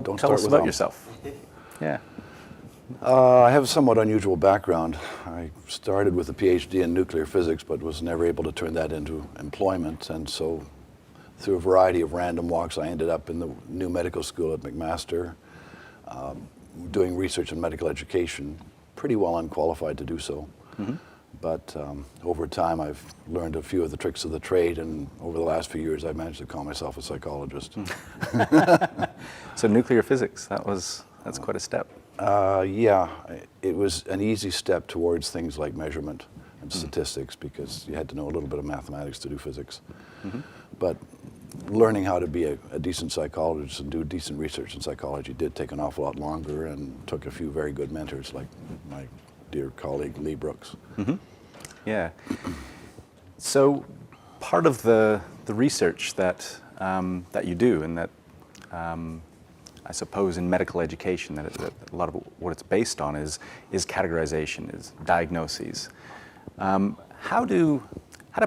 Don't Tell start us with about them. yourself. Yeah. I have a somewhat unusual background. I started with a PhD in nuclear physics, but was never able to turn that into employment. And so through a variety of random walks, I ended up in the new medical school at McMaster, doing research in medical education, pretty well unqualified to do so. Mm-hmm. But over time, I've learned a few of the tricks of the trade, and over the last few years, I've managed to call myself a psychologist. So nuclear physics, that's quite a step. Yeah, it was an easy step towards things like measurement and statistics, because you had to know a little bit of mathematics to do physics. Mm-hmm. But learning how to be a decent psychologist and do decent research in psychology did take an awful lot longer, and took a few very good mentors like my dear colleague Lee Brooks. Mm-hmm. Yeah. So part of the research that you do, and that I suppose in medical education, that a lot of what it's based on is categorization, is diagnoses. How do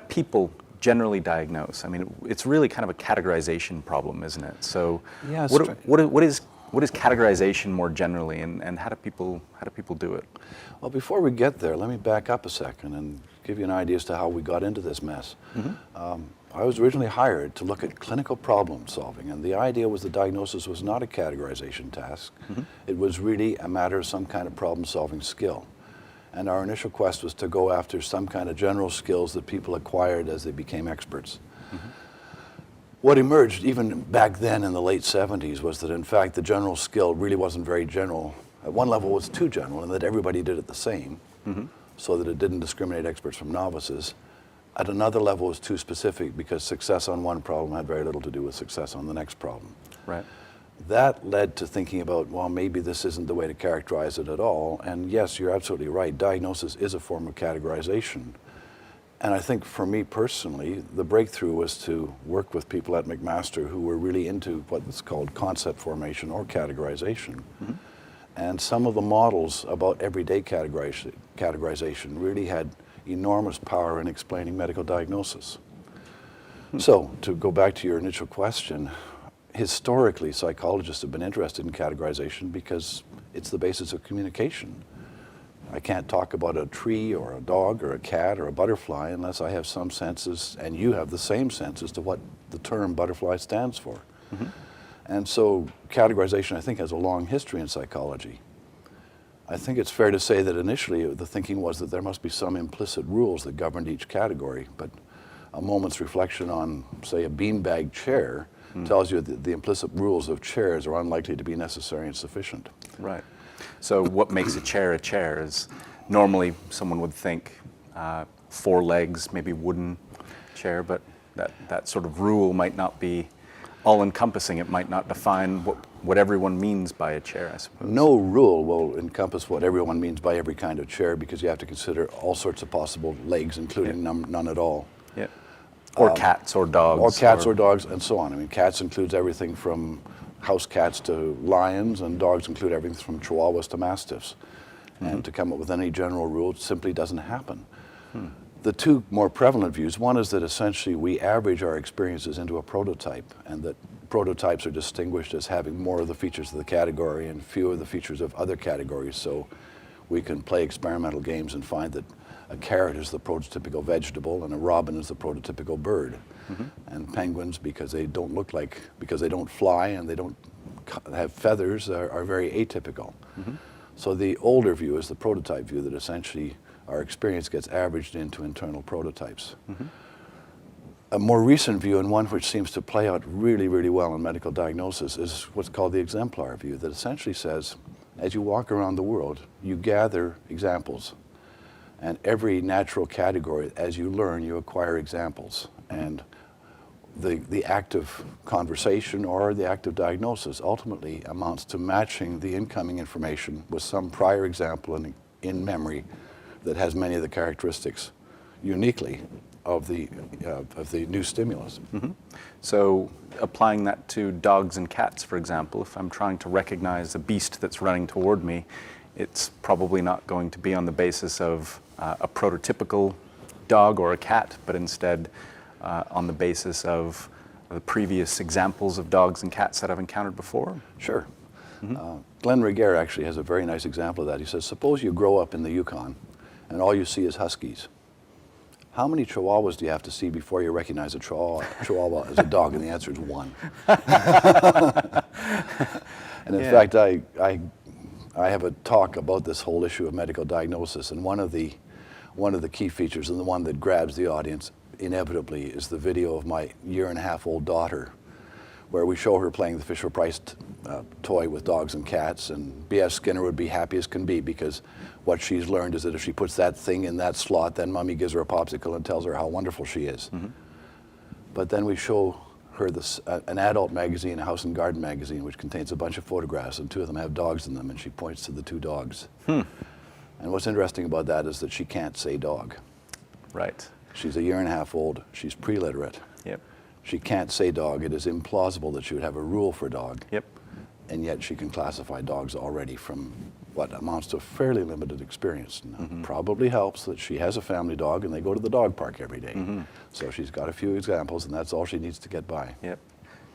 people generally diagnose? I mean, it's really kind of a categorization problem, isn't it? So, yeah, what is categorization more generally, and how do people do it? Well, before we get there, let me back up a second and give you an idea as to how we got into this mess. Mm-hmm. I was originally hired to look at clinical problem solving, and the idea was the diagnosis was not a categorization task. Mm-hmm. It was really a matter of some kind of problem solving skill. And our initial quest was to go after some kind of general skills that people acquired as they became experts. Mm-hmm. What emerged even back then in the late 70s was that in fact the general skill really wasn't very general. At one level it was too general, and that everybody did it the same, mm-hmm. so that it didn't discriminate experts from novices. At another level it was too specific, because success on one problem had very little to do with success on the next problem. Right. That led to thinking about, well, maybe this isn't the way to characterize it at all. And yes, you're absolutely right. Diagnosis is a form of categorization. And I think for me personally, the breakthrough was to work with people at McMaster who were really into what's called concept formation or categorization. Mm-hmm. And some of the models about everyday categorization really had enormous power in explaining medical diagnosis. So, to go back to your initial question, historically, psychologists have been interested in categorization because it's the basis of communication. I can't talk about a tree or a dog or a cat or a butterfly unless I have some senses, and you have the same sense as to what the term butterfly stands for. Mm-hmm. And so categorization, I think, has a long history in psychology. I think it's fair to say that initially the thinking was that there must be some implicit rules that governed each category, but a moment's reflection on, say, a beanbag chair tells you that the implicit rules of chairs are unlikely to be necessary and sufficient. Right. So what makes a chair is normally someone would think 4 legs, maybe wooden chair, but that sort of rule might not be all-encompassing. It might not define what everyone means by a chair, I suppose. No rule will encompass what everyone means by every kind of chair, because you have to consider all sorts of possible legs, including none at all. Yeah. Or cats or dogs. Or cats or dogs, and so on. I mean, cats includes everything from house cats to lions, and dogs include everything from chihuahuas to mastiffs. Mm-hmm. And to come up with any general rule simply doesn't happen. The two more prevalent views, one is that essentially we average our experiences into a prototype, and that prototypes are distinguished as having more of the features of the category and fewer of the features of other categories. So we can play experimental games and find that a carrot is the prototypical vegetable and a robin is the prototypical bird. Mm-hmm. And penguins, because they don't fly and they don't have feathers, are very atypical. Mm-hmm. So the older view is the prototype view, that essentially our experience gets averaged into internal prototypes. Mm-hmm. A more recent view, and one which seems to play out really, really well in medical diagnosis, is what's called the exemplar view, that essentially says, as you walk around the world, you gather examples. And every natural category, as you learn, you acquire examples. And the act of conversation or the act of diagnosis ultimately amounts to matching the incoming information with some prior example in memory that has many of the characteristics uniquely of the new stimulus. Mm-hmm. So applying that to dogs and cats, for example, if I'm trying to recognize a beast that's running toward me, it's probably not going to be on the basis of a prototypical dog or a cat, but instead on the basis of the previous examples of dogs and cats that I've encountered before? Sure. Glenn Regehr actually has a very nice example of that. He says, suppose you grow up in the Yukon and all you see is huskies. How many chihuahuas do you have to see before you recognize a chihuahua as a dog? And the answer is one. And in fact, I have a talk about this whole issue of medical diagnosis, and one of the key features, and the one that grabs the audience inevitably, is the video of my 1.5-year-old daughter, where we show her playing the Fisher-Price toy with dogs and cats, and B.S. Skinner would be happy as can be, because what she's learned is that if she puts that thing in that slot, then Mommy gives her a popsicle and tells her how wonderful she is. But then we show her an adult magazine, a House and Garden magazine, which contains a bunch of photographs, and 2 of them have dogs in them, and she points to the 2 dogs. And what's interesting about that is that she can't say dog. Right. She's 1.5-year-old. She's pre-literate. Yep. She can't say dog. It is implausible that she would have a rule for dog. Yep. And yet she can classify dogs already from what amounts to fairly limited experience. Now, it probably helps that she has a family dog and they go to the dog park every day. So she's got a few examples, and that's all she needs to get by. Yep.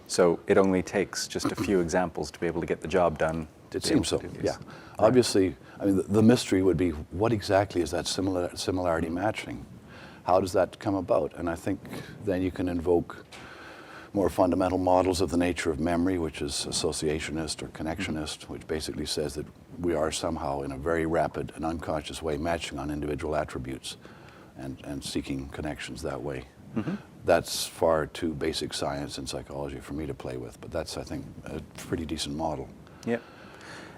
So it only takes just a few examples to be able to get the job done. It seems so, yeah. Right. Obviously, I mean, the mystery would be, what exactly is that similarity matching? How does that come about? And I think then you can invoke more fundamental models of the nature of memory, which is associationist or connectionist, which basically says that we are somehow in a very rapid and unconscious way matching on individual attributes and seeking connections that way. That's far too basic science and psychology for me to play with, but that's, I think, a pretty decent model. Yeah.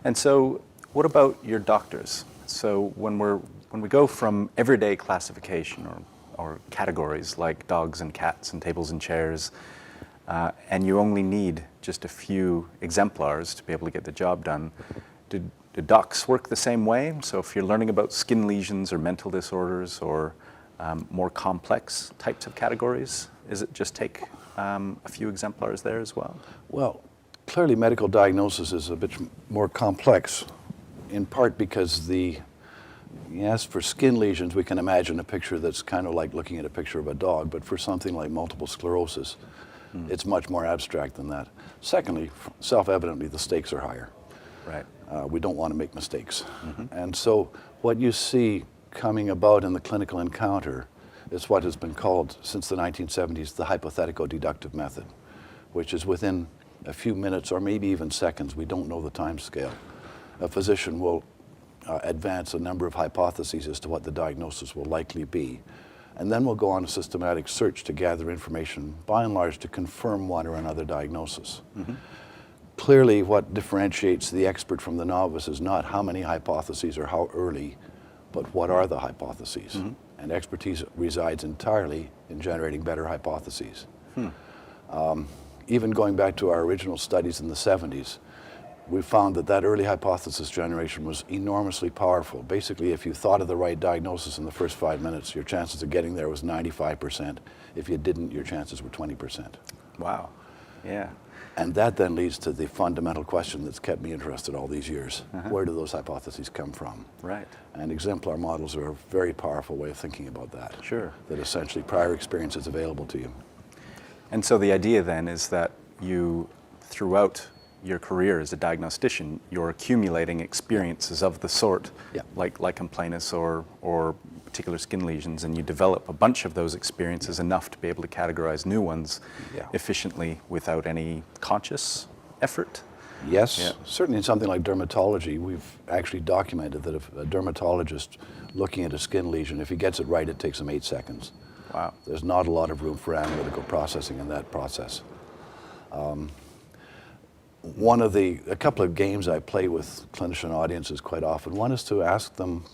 And so what about your doctors? So when we go from everyday classification or categories like dogs and cats and tables and chairs, and you only need just a few exemplars to be able to get the job done, do docs work the same way? So if you're learning about skin lesions or mental disorders or more complex types of categories, is it just take a few exemplars there as well? Well, clearly medical diagnosis is a bit more complex, in part because yes, for skin lesions, we can imagine a picture that's kind of like looking at a picture of a dog, but for something like multiple sclerosis, it's much more abstract than that. Secondly, self-evidently, the stakes are higher. Right. We don't want to make mistakes. And so what you see coming about in the clinical encounter is what has been called, since the 1970s, the hypothetico-deductive method, which is within a few minutes or maybe even seconds, we don't know the time scale, a physician will advance a number of hypotheses as to what the diagnosis will likely be. And then we'll go on a systematic search to gather information, by and large, to confirm one or another diagnosis. Clearly, what differentiates the expert from the novice is not how many hypotheses or how early, but what are the hypotheses. And expertise resides entirely in generating better hypotheses. Even going back to our original studies in the 70s, we found that early hypothesis generation was enormously powerful. Basically, if you thought of the right diagnosis in the first 5 minutes, your chances of getting there was 95%. If you didn't, your chances were 20%. Wow. Yeah. And that then leads to the fundamental question that's kept me interested all these years. Where do those hypotheses come from? Right. And exemplar models are a very powerful way of thinking about that. Sure. That essentially prior experience is available to you. And so the idea then is that you, throughout your career as a diagnostician, you're accumulating experiences of the sort, like lichen planus or particular skin lesions, and you develop a bunch of those experiences enough to be able to categorize new ones efficiently without any conscious effort. Yes, certainly in something like dermatology, we've actually documented that if a dermatologist looking at a skin lesion, if he gets it right, it takes him 8 seconds. Wow. There's not a lot of room for analytical processing in that process. A couple of games I play with clinician audiences quite often, one is to ask them,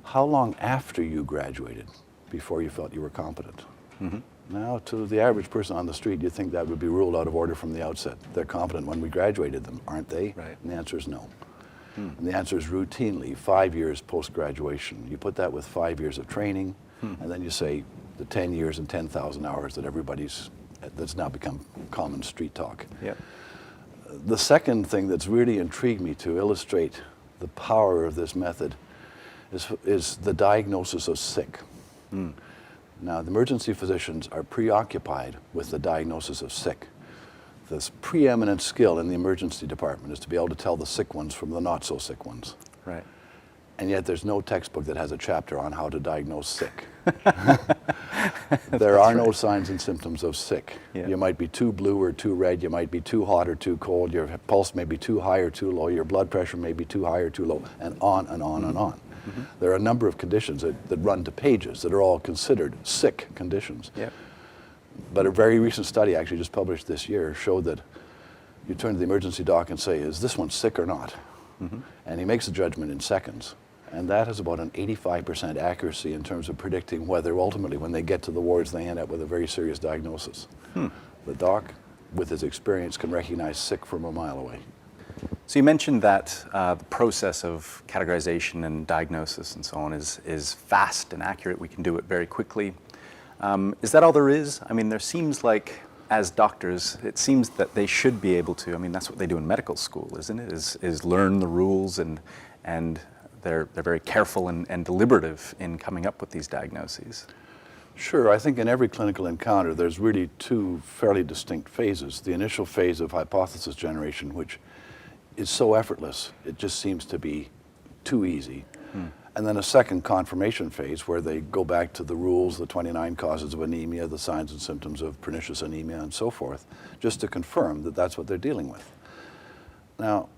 how long after you graduated before you felt you were competent? Now, to the average person on the street, you'd think that would be ruled out of order from the outset. They're competent when we graduated them, aren't they? Right. And the answer is no. And the answer is routinely 5 years post-graduation. You put that with 5 years of training, and then you say the 10 years and 10,000 hours that that's now become common street talk. Yep. The second thing that's really intrigued me to illustrate the power of this method is the diagnosis of sick. Now, the emergency physicians are preoccupied with the diagnosis of sick. this preeminent skill in the emergency department is to be able to tell the sick ones from the not so sick ones. Right. And yet there's no textbook that has a chapter on how to diagnose sick. There are no signs and symptoms of sick. Yeah. You might be too blue or too red, you might be too hot or too cold, your pulse may be too high or too low, your blood pressure may be too high or too low, and on and on and on. Mm-hmm. There are a number of conditions that run to pages that are all considered sick conditions. Yep. But a very recent study, actually just published this year, showed that you turn to the emergency doc and say, is this one sick or not? Mm-hmm. And he makes a judgment in seconds. And that has about an 85% accuracy in terms of predicting whether ultimately when they get to the wards they end up with a very serious diagnosis. The doc, with his experience, can recognize sick from a mile away. So you mentioned that the process of categorization and diagnosis and so on is fast and accurate. We can do it very quickly. Is that all there is? I mean, there seems like, as doctors, it seems that they should be able to, I mean, that's what they do in medical school, isn't it? Is learn the rules, and they're very careful and deliberative in coming up with these diagnoses. Sure, I think in every clinical encounter there's really two fairly distinct phases. The initial phase of hypothesis generation, which is so effortless, it just seems to be too easy. And then a second confirmation phase where they go back to the rules, the 29 causes of anemia, the signs and symptoms of pernicious anemia, and so forth, just to confirm that that's what they're dealing with. Now,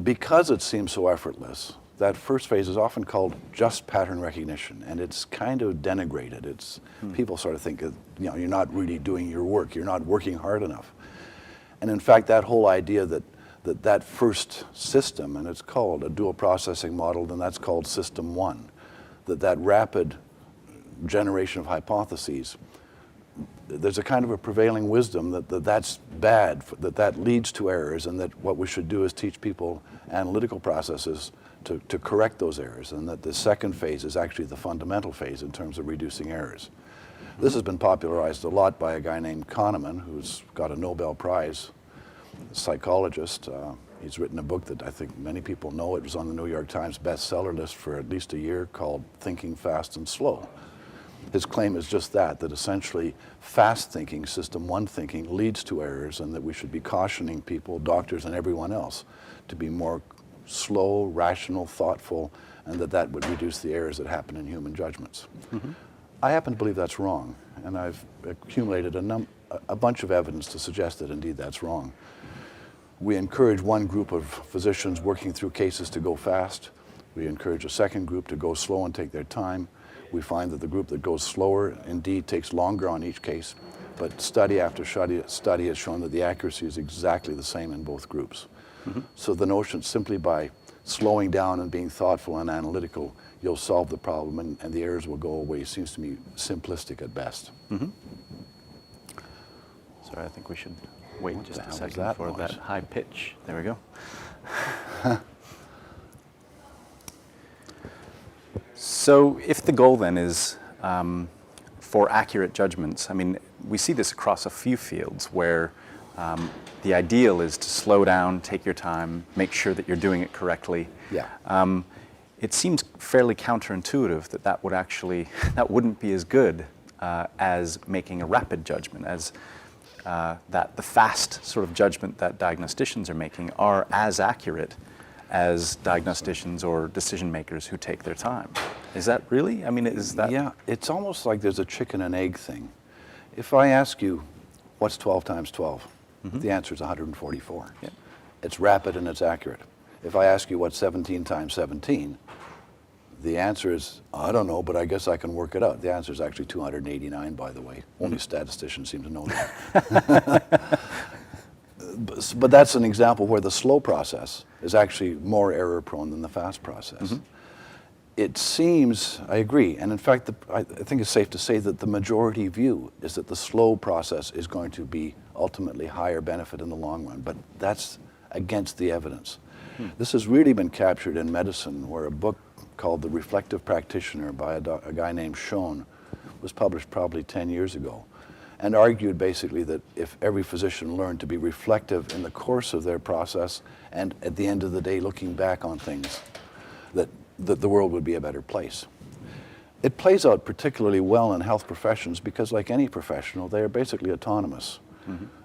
because it seems so effortless, that first phase is often called just pattern recognition, and it's kind of denigrated. It's people sort of think, you're not really doing your work, you're not working hard enough. And in fact, that whole idea that first system, and it's called a dual processing model, and that's called system one, that rapid generation of hypotheses, there's a kind of a prevailing wisdom that's bad, that leads to errors, and that what we should do is teach people analytical processes to correct those errors, and that the second phase is actually the fundamental phase in terms of reducing errors. This has been popularized a lot by a guy named Kahneman, who's got a Nobel Prize, psychologist. He's written a book that I think many people know. It was on the New York Times bestseller list for at least a year, called Thinking Fast and Slow. His claim is just that essentially fast thinking, system one thinking, leads to errors, and that we should be cautioning people, doctors and everyone else, to be more slow, rational, thoughtful, and that would reduce the errors that happen in human judgments. Mm-hmm. I happen to believe that's wrong, and I've accumulated a bunch of evidence to suggest that indeed that's wrong. We encourage one group of physicians working through cases to go fast. We encourage a second group to go slow and take their time. We find that the group that goes slower indeed takes longer on each case, but study after study has shown that the accuracy is exactly the same in both groups. Mm-hmm. So the notion simply by slowing down and being thoughtful and analytical, you'll solve the problem and the errors will go away seems to me simplistic at best. Mm-hmm. Sorry, I think we should wait just a second for that high pitch. There we go. So if the goal then is for accurate judgments, I mean, we see this across a few fields where the ideal is to slow down, take your time, make sure that you're doing it correctly. Yeah. It seems fairly counterintuitive that wouldn't be as good as making a rapid judgment, as that the fast sort of judgment that diagnosticians are making are as accurate as diagnosticians or decision makers who take their time. Is that really? I mean, is that? Yeah, it's almost like there's a chicken and egg thing. If I ask you, what's 12 times 12? Mm-hmm. The answer is 144. Yeah. It's rapid and it's accurate. If I ask you what's 17 times 17, the answer is, I don't know, but I guess I can work it out. The answer is actually 289, by the way. Only statisticians seem to know that. But that's an example where the slow process is actually more error prone than the fast process. Mm-hmm. It seems, I agree, and in fact, I think it's safe to say that the majority view is that the slow process is going to be ultimately higher benefit in the long run, but that's against the evidence. This has really been captured in medicine, where a book called The Reflective Practitioner by a guy named Schoen was published probably 10 years ago, and argued basically that if every physician learned to be reflective in the course of their process and at the end of the day looking back on things, that the world would be a better place. It plays out particularly well in health professions because, like any professional, they are basically autonomous.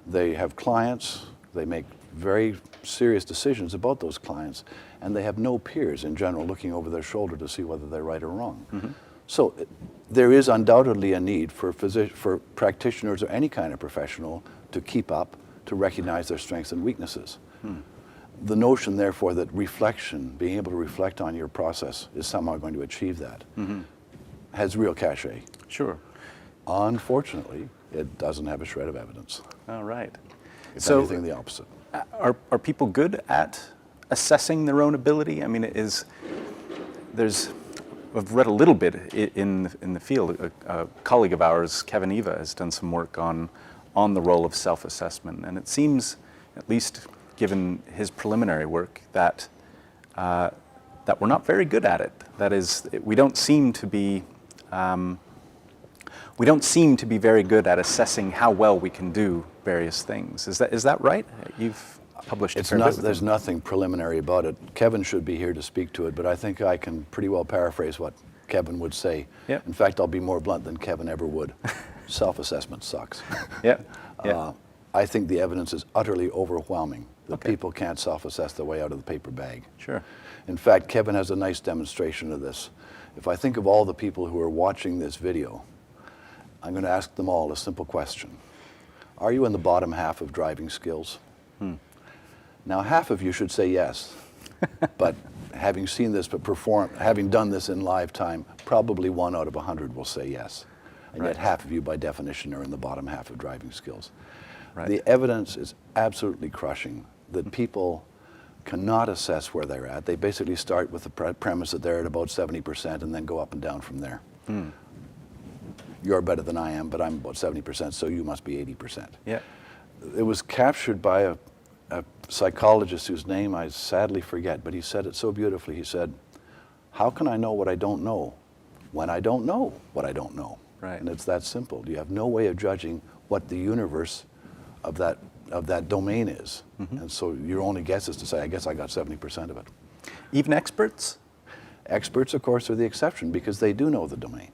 They have clients, they make very serious decisions about those clients, and they have no peers in general looking over their shoulder to see whether they're right or wrong. So there is undoubtedly a need for practitioners or any kind of professional to keep up, to recognize their strengths and weaknesses. The notion, therefore, that reflection, being able to reflect on your process, is somehow going to achieve that, has real cachet. Sure. Unfortunately, it doesn't have a shred of evidence. All right. If So anything, the opposite. are people good at assessing their own ability? I mean, I've read a little bit in the field. A colleague of ours, Kevin Eva, has done some work on the role of self-assessment, and it seems, at least given his preliminary work, that we're not very good at it. That is, we don't seem to be very good at assessing how well we can do various things. Is that right? You've published a fair bit with There's him. nothing preliminary about it. Kevin should be here to speak to it, but I think I can pretty well paraphrase what Kevin would say. Yep. In fact, I'll be more blunt than Kevin ever would. Self-assessment sucks. Yeah. Yeah. I think the evidence is utterly overwhelming that Okay. people can't self-assess their way out of the paper bag. Sure. In fact, Kevin has a nice demonstration of this. If I think of all the people who are watching this video, I'm going to ask them all a simple question. Are you in the bottom half of driving skills? Now, half of you should say yes, but having seen this, having done this in live time, probably 1 out of 100 will say yes. And yet Right. half of you, by definition, are in the bottom half of driving skills. Right. The evidence is absolutely crushing that people cannot assess where they're at. They basically start with the premise that they're at about 70% and then go up and down from there. You're better than I am, but I'm about 70%, so you must be 80%. Yeah. It was captured by a psychologist whose name I sadly forget, but he said it so beautifully. He said, how can I know what I don't know when I don't know what I don't know? Right. And it's that simple. You have no way of judging what the universe of that domain is. And so your only guess is to say, I guess I got 70% of it. Even experts? Experts, of course, are the exception because they do know the domain.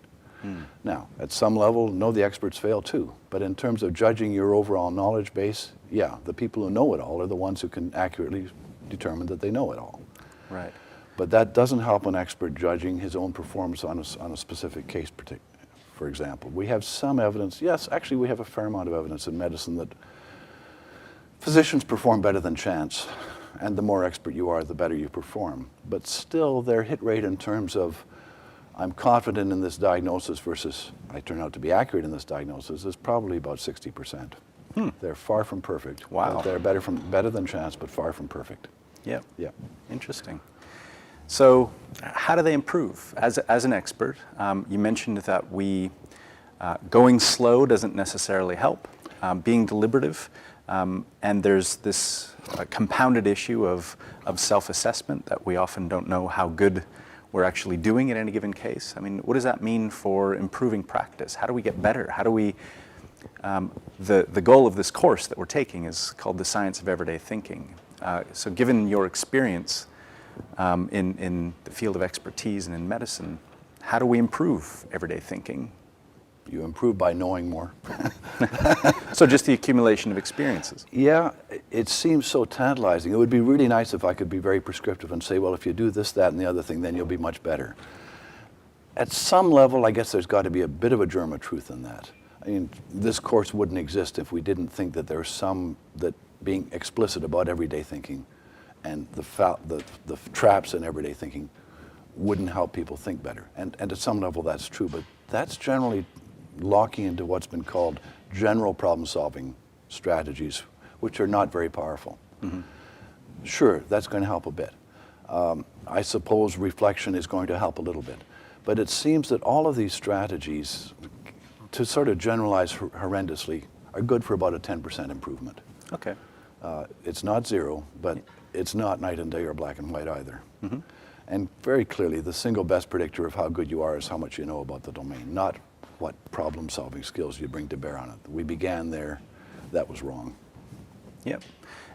Now, at some level, no, the experts fail too. But in terms of judging your overall knowledge base, yeah, the people who know it all are the ones who can accurately determine that they know it all. Right. But that doesn't help an expert judging his own performance on a specific case, for example. We have some evidence, yes, actually we have a fair amount of evidence in medicine that physicians perform better than chance, and the more expert you are, the better you perform. But still, their hit rate in terms of I'm confident in this diagnosis versus I turn out to be accurate in this diagnosis is probably about 60%. They're far from perfect. Wow. But they're better than chance, but far from perfect. Yeah. Yeah. Interesting. So, how do they improve? As an expert, you mentioned that going slow doesn't necessarily help. Being deliberative, and there's this compounded issue of self-assessment that we often don't know how good we're actually doing in any given case. I mean, what does that mean for improving practice? How do we get better? How do we? The goal of this course that we're taking is called the Science of Everyday Thinking. So, given your experience in the field of expertise and in medicine, how do we improve everyday thinking? You improve by knowing more. So just the accumulation of experiences. Yeah, it seems so tantalizing. It would be really nice if I could be very prescriptive and say, well, if you do this, that, and the other thing, then you'll be much better. At some level, I guess there's got to be a bit of a germ of truth in that. I mean, this course wouldn't exist if we didn't think that there's that being explicit about everyday thinking and the traps in everyday thinking wouldn't help people think better. And at some level, that's true, but that's generally locking into what's been called general problem-solving strategies, which are not very powerful. Sure, that's going to help a bit. I suppose reflection is going to help a little bit. But it seems that all of these strategies, to sort of generalize horrendously, are good for about a 10% improvement. Okay. It's not zero, but it's not night and day or black and white either. And very clearly, the single best predictor of how good you are is how much you know about the domain, not what problem-solving skills you bring to bear on it. We began there. That was wrong. Yep.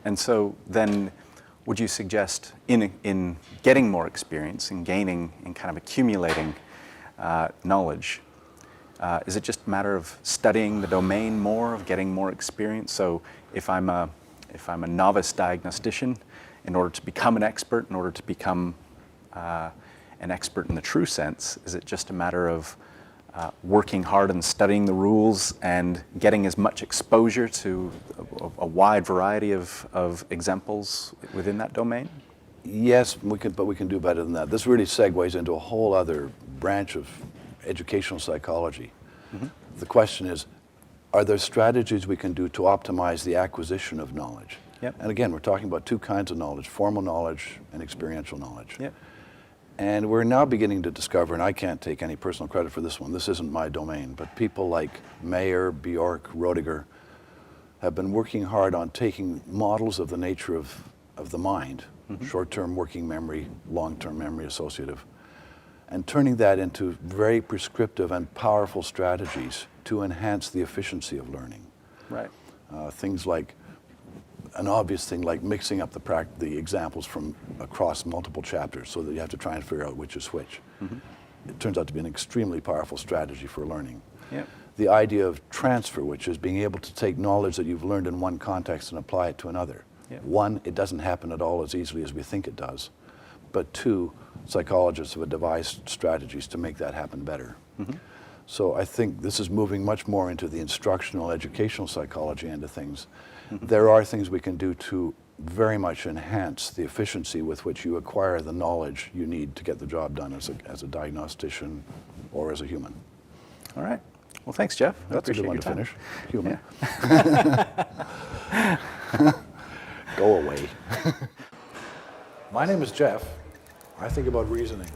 And so then, would you suggest in getting more experience, in gaining, in kind of accumulating knowledge, Is it just a matter of studying the domain more, of getting more experience? So if I'm a novice diagnostician, in order to become an expert, in order to become an expert in the true sense, is it just a matter of working hard and studying the rules and getting as much exposure to a wide variety of examples within that domain? Yes, but we can do better than that. This really segues into a whole other branch of educational psychology. Mm-hmm. The question is, are there strategies we can do to optimize the acquisition of knowledge? Yep. And again, we're talking about two kinds of knowledge, formal knowledge and experiential knowledge. Yep. And we're now beginning to discover, and I can't take any personal credit for this one, this isn't my domain, but people like Mayer, Bjork, Roediger have been working hard on taking models of the nature of the mind, mm-hmm. short-term working memory, long-term memory associative, and turning that into very prescriptive and powerful strategies to enhance the efficiency of learning. Right. Things like, an obvious thing like mixing up the examples from across multiple chapters so that you have to try and figure out which is which. Mm-hmm. It turns out to be an extremely powerful strategy for learning. Yep. The idea of transfer, which is being able to take knowledge that you've learned in one context and apply it to another. Yep. One, it doesn't happen at all as easily as we think it does. But two, psychologists have devised strategies to make that happen better. Mm-hmm. So I think this is moving much more into the instructional, educational psychology end of things. Mm-hmm. There are things we can do to very much enhance the efficiency with which you acquire the knowledge you need to get the job done as a diagnostician or as a human. All right. Well, thanks, Jeff. That's a good one to time. finish. Human. Yeah. Go away. My name is Jeff. I think about reasoning.